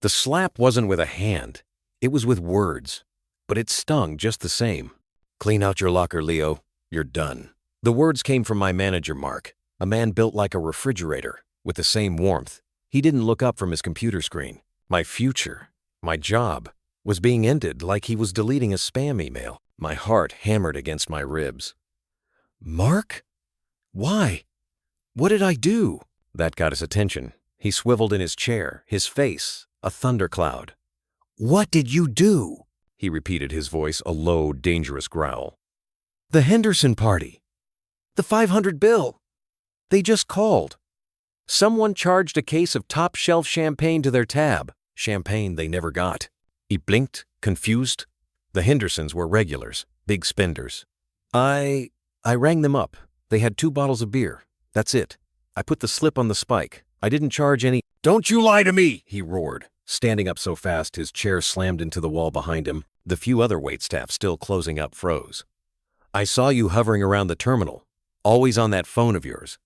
The slap wasn't with a hand. It was with words. But it stung just the same. "Clean out your locker, Leo. You're done." The words came from my manager, Mark, a man built like a refrigerator, with the same warmth. He didn't look up from his computer screen. My future, my job, was being ended like he was deleting a spam email. My heart hammered against my ribs. "Mark? Why? What did I do?" That got his attention. He swiveled in his chair, his face a thundercloud. "What did you do?" He repeated, his voice a low, dangerous growl. "The Henderson party. The 500 bill. They just called. Someone charged a case of top-shelf champagne to their tab. Champagne they never got." He blinked, confused. The Hendersons were regulars, big spenders. I rang them up. They had 2 bottles of beer. That's it. I put the slip on the spike. I didn't charge any— "Don't you lie to me!" he roared, standing up so fast his chair slammed into the wall behind him. The few other waitstaff still closing up froze. "I saw you hovering around the terminal, always on that phone of yours.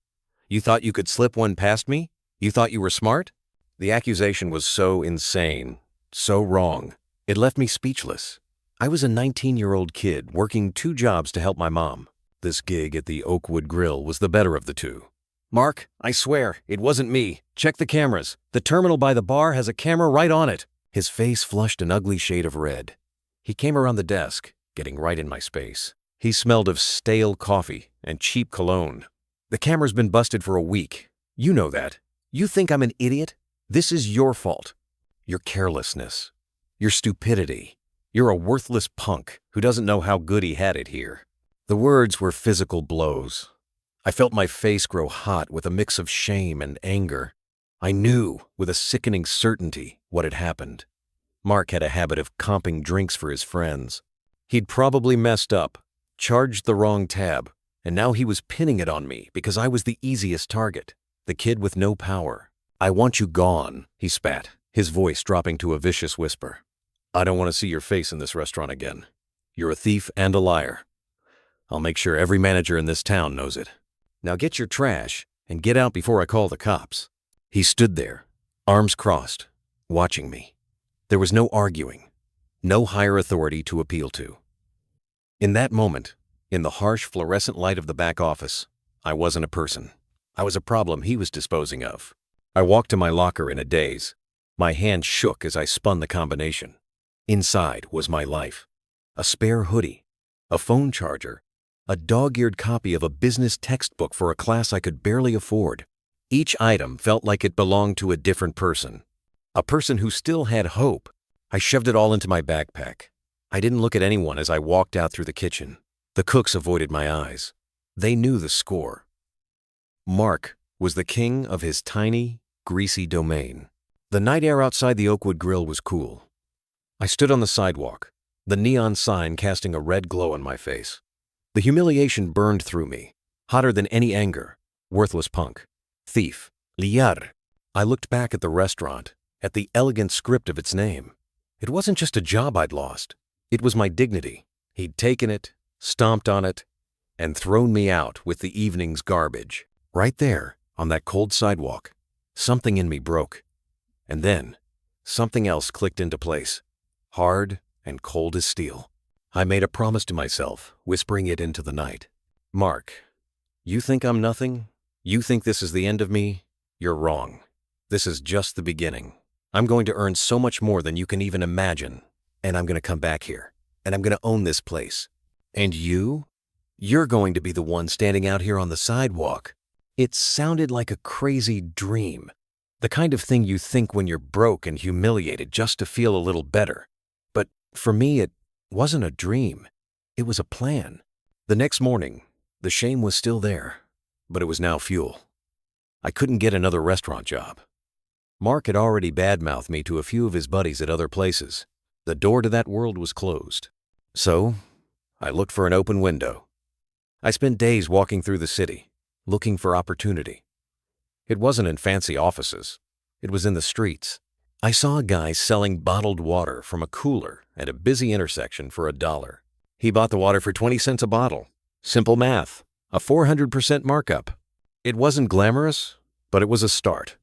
You thought you could slip one past me? You thought you were smart?" The accusation was so insane, so wrong. It left me speechless. I was a 19-year-old kid working 2 jobs to help my mom. This gig at the Oakwood Grill was the better of the 2. "Mark, I swear, it wasn't me. Check the cameras. The terminal by the bar has a camera right on it." His face flushed an ugly shade of red. He came around the desk, getting right in my space. He smelled of stale coffee and cheap cologne. "The camera's been busted for a week. You know that. You think I'm an idiot? This is your fault. Your carelessness. Your stupidity. You're a worthless punk who doesn't know how good he had it here." The words were physical blows. I felt my face grow hot with a mix of shame and anger. I knew, with a sickening certainty, what had happened. Mark had a habit of comping drinks for his friends. He'd probably messed up, charged the wrong tab, and now he was pinning it on me because I was the easiest target, the kid with no power. "I want you gone," he spat, his voice dropping to a vicious whisper. "I don't want to see your face in this restaurant again. You're a thief and a liar. I'll make sure every manager in this town knows it. Now get your trash and get out before I call the cops." He stood there, arms crossed, watching me. There was no arguing, no higher authority to appeal to. In that moment, in the harsh fluorescent light of the back office, I wasn't a person. I was a problem he was disposing of. I walked to my locker in a daze. My hand shook as I spun the combination. Inside was my life. A spare hoodie, a phone charger, a dog-eared copy of a business textbook for a class I could barely afford. Each item felt like it belonged to a different person. A person who still had hope. I shoved it all into my backpack. I didn't look at anyone as I walked out through the kitchen. The cooks avoided my eyes. They knew the score. Mark was the king of his tiny, greasy domain. The night air outside the Oakwood Grill was cool. I stood on the sidewalk, the neon sign casting a red glow on my face. The humiliation burned through me, hotter than any anger. Worthless punk. Thief. Liar. I looked back at the restaurant, at the elegant script of its name. It wasn't just a job I'd lost. It was my dignity. He'd taken it, stomped on it, and thrown me out with the evening's garbage. Right there, on that cold sidewalk, something in me broke. And then, something else clicked into place, hard and cold as steel. I made a promise to myself, whispering it into the night. "Mark, you think I'm nothing? You think this is the end of me? You're wrong. This is just the beginning. I'm going to earn so much more than you can even imagine. And I'm going to come back here. And I'm going to own this place. And you? You're going to be the one standing out here on the sidewalk." It sounded like a crazy dream. The kind of thing you think when you're broke and humiliated just to feel a little better. But for me, it wasn't a dream. It was a plan. The next morning, the shame was still there, but it was now fuel. I couldn't get another restaurant job. Mark had already badmouthed me to a few of his buddies at other places. The door to that world was closed. So, I looked for an open window. I spent days walking through the city, looking for opportunity. It wasn't in fancy offices. It was in the streets. I saw a guy selling bottled water from a cooler at a busy intersection for $1. He bought the water for 20 cents a bottle. Simple math. A 400% markup. It wasn't glamorous, but it was a start.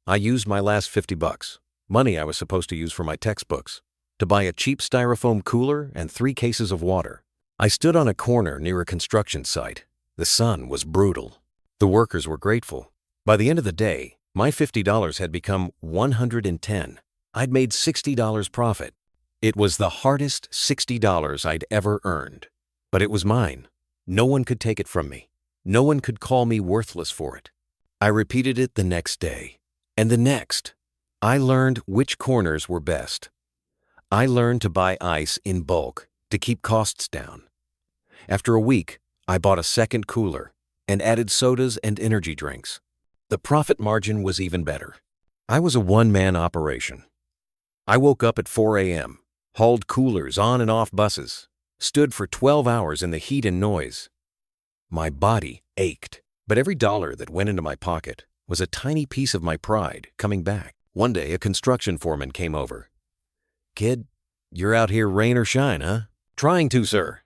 I used my last $50. money I was supposed to use for my textbooks, to buy a cheap styrofoam cooler and 3 cases of water. I stood on a corner near a construction site. The sun was brutal. The workers were grateful. By the end of the day, my $50 had become $110. I'd made $60 profit. It was the hardest $60 I'd ever earned. But it was mine. No one could take it from me. No one could call me worthless for it. I repeated it the next day, and the next. I learned which corners were best. I learned to buy ice in bulk to keep costs down. After a week, I bought a second cooler and added sodas and energy drinks. The profit margin was even better. I was a one-man operation. I woke up at 4 a.m., hauled coolers on and off buses, stood for 12 hours in the heat and noise. My body ached, but every dollar that went into my pocket was a tiny piece of my pride coming back. One day, a construction foreman came over. "Kid, you're out here rain or shine, huh?" "Trying to, sir,"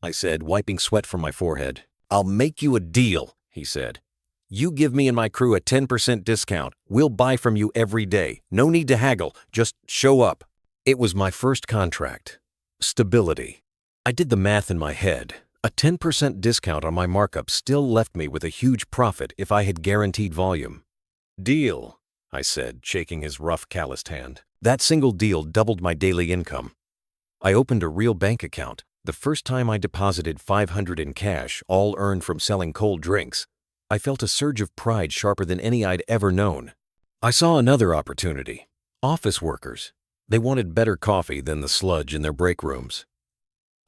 I said, wiping sweat from my forehead. "I'll make you a deal," he said. "You give me and my crew a 10% discount. We'll buy from you every day. No need to haggle. Just show up." It was my first contract. Stability. I did the math in my head. A 10% discount on my markup still left me with a huge profit if I had guaranteed volume. "Deal," I said, shaking his rough, calloused hand. That single deal doubled my daily income. I opened a real bank account. The first time I deposited $500 in cash, all earned from selling cold drinks, I felt a surge of pride sharper than any I'd ever known. I saw another opportunity. Office workers. They wanted better coffee than the sludge in their break rooms.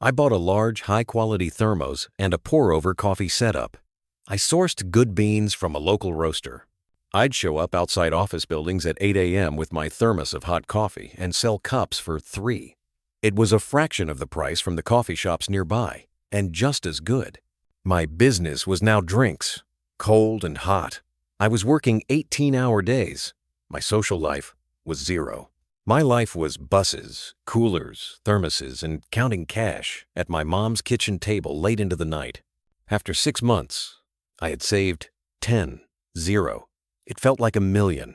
I bought a large, high-quality thermos and a pour-over coffee setup. I sourced good beans from a local roaster. I'd show up outside office buildings at 8 a.m. with my thermos of hot coffee and sell cups for $3. It was a fraction of the price from the coffee shops nearby, and just as good. My business was now drinks, cold and hot. I was working 18-hour days. My social life was zero. My life was buses, coolers, thermoses, and counting cash at my mom's kitchen table late into the night. After 6 months, I had saved 0. It felt like $1 million.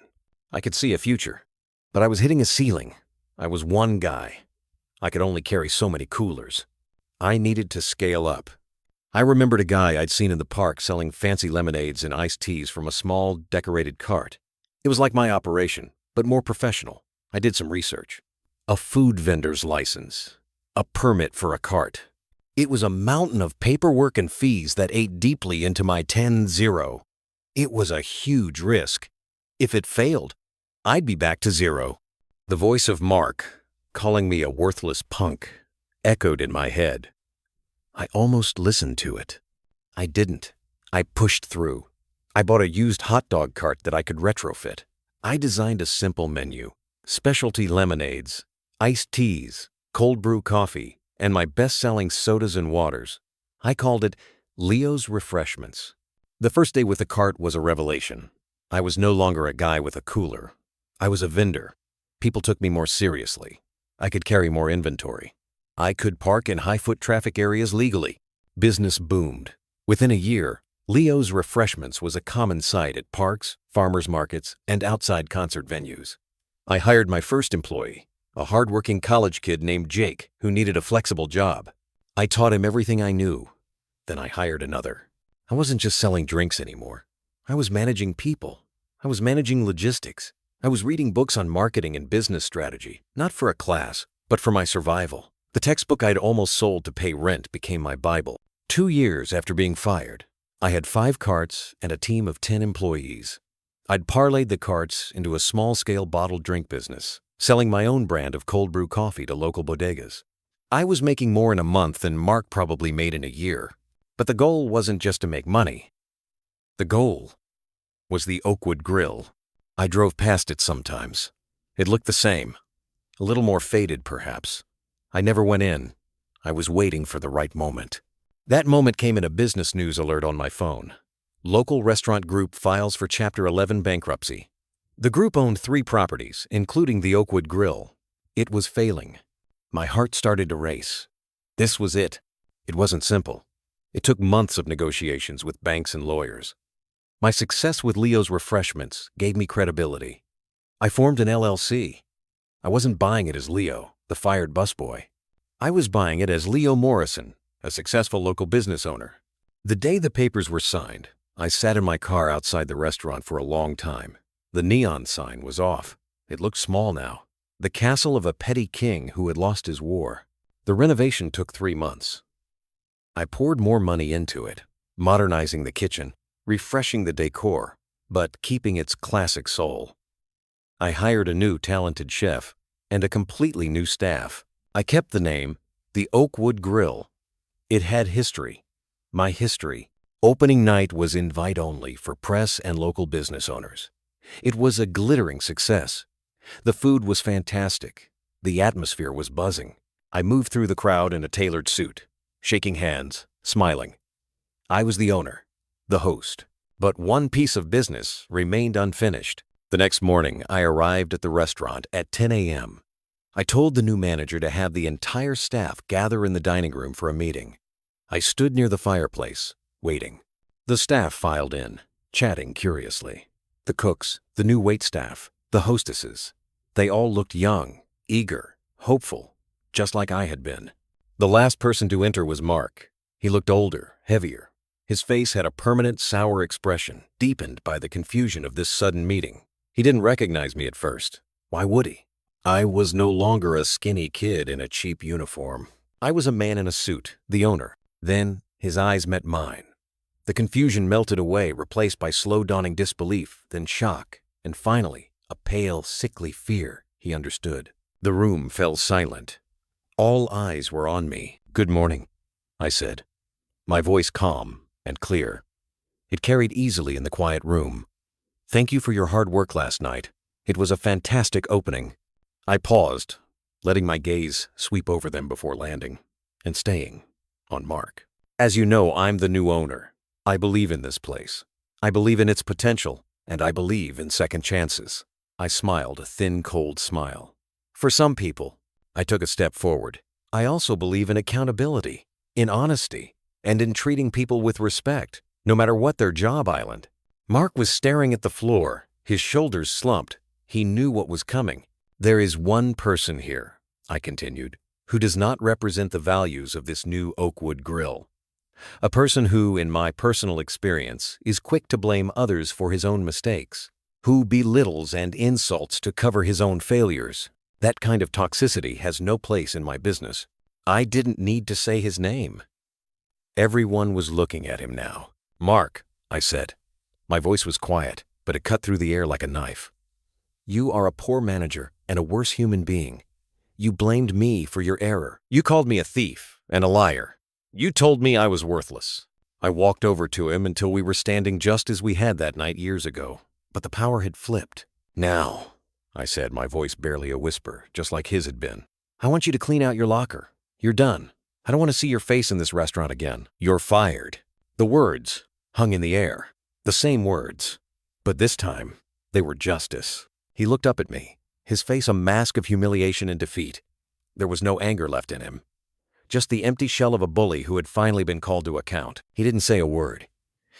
I could see a future, but I was hitting a ceiling. I was one guy. I could only carry so many coolers. I needed to scale up. I remembered a guy I'd seen in the park selling fancy lemonades and iced teas from a small, decorated cart. It was like my operation, but more professional. I did some research. A food vendor's license. A permit for a cart. It was a mountain of paperwork and fees that ate deeply into my 10-0. It was a huge risk. If it failed, I'd be back to zero. The voice of Mark, calling me a worthless punk, echoed in my head. I almost listened to it. I didn't. I pushed through. I bought a used hot dog cart that I could retrofit. I designed a simple menu. Specialty lemonades, iced teas, cold brew coffee, and my best-selling sodas and waters. I called it Leo's Refreshments. The first day with the cart was a revelation. I was no longer a guy with a cooler. I was a vendor. People took me more seriously. I could carry more inventory. I could park in high-foot traffic areas legally. Business boomed. Within a year, Leo's Refreshments was a common sight at parks, farmers markets, and outside concert venues. I hired my first employee, a hard-working college kid named Jake who needed a flexible job. I taught him everything I knew. Then I hired another. I wasn't just selling drinks anymore. I was managing people. I was managing logistics. I was reading books on marketing and business strategy, not for a class, but for my survival. The textbook I'd almost sold to pay rent became my Bible. 2 years after being fired, I had 5 carts and a team of 10 employees. I'd parlayed the carts into a small-scale bottled drink business, selling my own brand of cold brew coffee to local bodegas. I was making more in a month than Mark probably made in a year. But the goal wasn't just to make money. The goal was the Oakwood Grill. I drove past it sometimes. It looked the same. A little more faded, perhaps. I never went in. I was waiting for the right moment. That moment came in a business news alert on my phone. Local restaurant group files for Chapter 11 bankruptcy. The group owned 3 properties, including the Oakwood Grill. It was failing. My heart started to race. This was it. It wasn't simple. It took months of negotiations with banks and lawyers. My success with Leo's Refreshments gave me credibility. I formed an LLC. I wasn't buying it as Leo, the fired busboy. I was buying it as Leo Morrison, a successful local business owner. The day the papers were signed, I sat in my car outside the restaurant for a long time. The neon sign was off. It looked small now. The castle of a petty king who had lost his war. The renovation took 3 months. I poured more money into it, modernizing the kitchen, refreshing the decor, but keeping its classic soul. I hired a new talented chef and a completely new staff. I kept the name, the Oakwood Grill. It had history. My history. Opening night was invite only for press and local business owners. It was a glittering success. The food was fantastic. The atmosphere was buzzing. I moved through the crowd in a tailored suit, shaking hands, smiling. I was the owner, the host. But one piece of business remained unfinished. The next morning, I arrived at the restaurant at 10 a.m. I told the new manager to have the entire staff gather in the dining room for a meeting. I stood near the fireplace, waiting. The staff filed in, chatting curiously. The cooks, the new waitstaff, the hostesses. They all looked young, eager, hopeful, just like I had been. The last person to enter was Mark. He looked older, heavier. His face had a permanent sour expression, deepened by the confusion of this sudden meeting. He didn't recognize me at first. Why would he? I was no longer a skinny kid in a cheap uniform. I was a man in a suit, the owner. Then his eyes met mine. The confusion melted away, replaced by slow-dawning disbelief, then shock, and finally, a pale, sickly fear. He understood. The room fell silent. All eyes were on me. "Good morning," I said, my voice calm and clear. It carried easily in the quiet room. "Thank you for your hard work last night. It was a fantastic opening." I paused, letting my gaze sweep over them before landing, and staying on Mark. "As you know, I'm the new owner. I believe in this place. I believe in its potential, and I believe in second chances." I smiled a thin, cold smile. "For some people," I took a step forward, "I also believe in accountability, in honesty, and in treating people with respect, no matter what their job island." Mark was staring at the floor, his shoulders slumped. He knew what was coming. "There is one person here," I continued, "who does not represent the values of this new Oakwood Grill. A person who, in my personal experience, is quick to blame others for his own mistakes, who belittles and insults to cover his own failures. That kind of toxicity has no place in my business." I didn't need to say his name. Everyone was looking at him now. "Mark," I said. My voice was quiet, but it cut through the air like a knife. "You are a poor manager and a worse human being. You blamed me for your error. You called me a thief and a liar. You told me I was worthless." I walked over to him until we were standing just as we had that night years ago, but the power had flipped. "Now," I said, my voice barely a whisper, just like his had been, "I want you to clean out your locker. You're done. I don't want to see your face in this restaurant again. You're fired." The words hung in the air. The same words. But this time, they were justice. He looked up at me, his face a mask of humiliation and defeat. There was no anger left in him. Just the empty shell of a bully who had finally been called to account. He didn't say a word.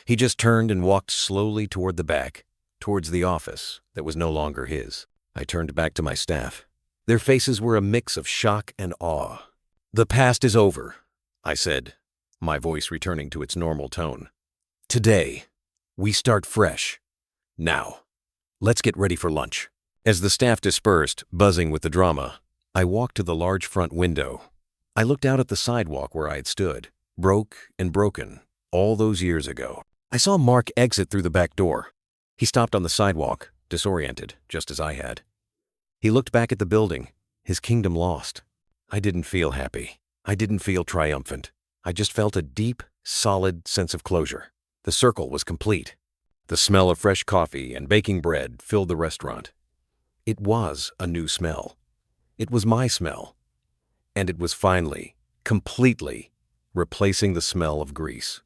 He just turned and walked slowly toward the back, towards the office that was no longer his. I turned back to my staff. Their faces were a mix of shock and awe. "The past is over," I said, my voice returning to its normal tone. "Today, we start fresh. Now, let's get ready for lunch." As the staff dispersed, buzzing with the drama, I walked to the large front window. I looked out at the sidewalk where I had stood, broke and broken, all those years ago. I saw Mark exit through the back door. He stopped on the sidewalk, disoriented, just as I had. He looked back at the building, his kingdom lost. I didn't feel happy. I didn't feel triumphant. I just felt a deep, solid sense of closure. The circle was complete. The smell of fresh coffee and baking bread filled the restaurant. It was a new smell. It was my smell. And it was finally, completely, replacing the smell of grease.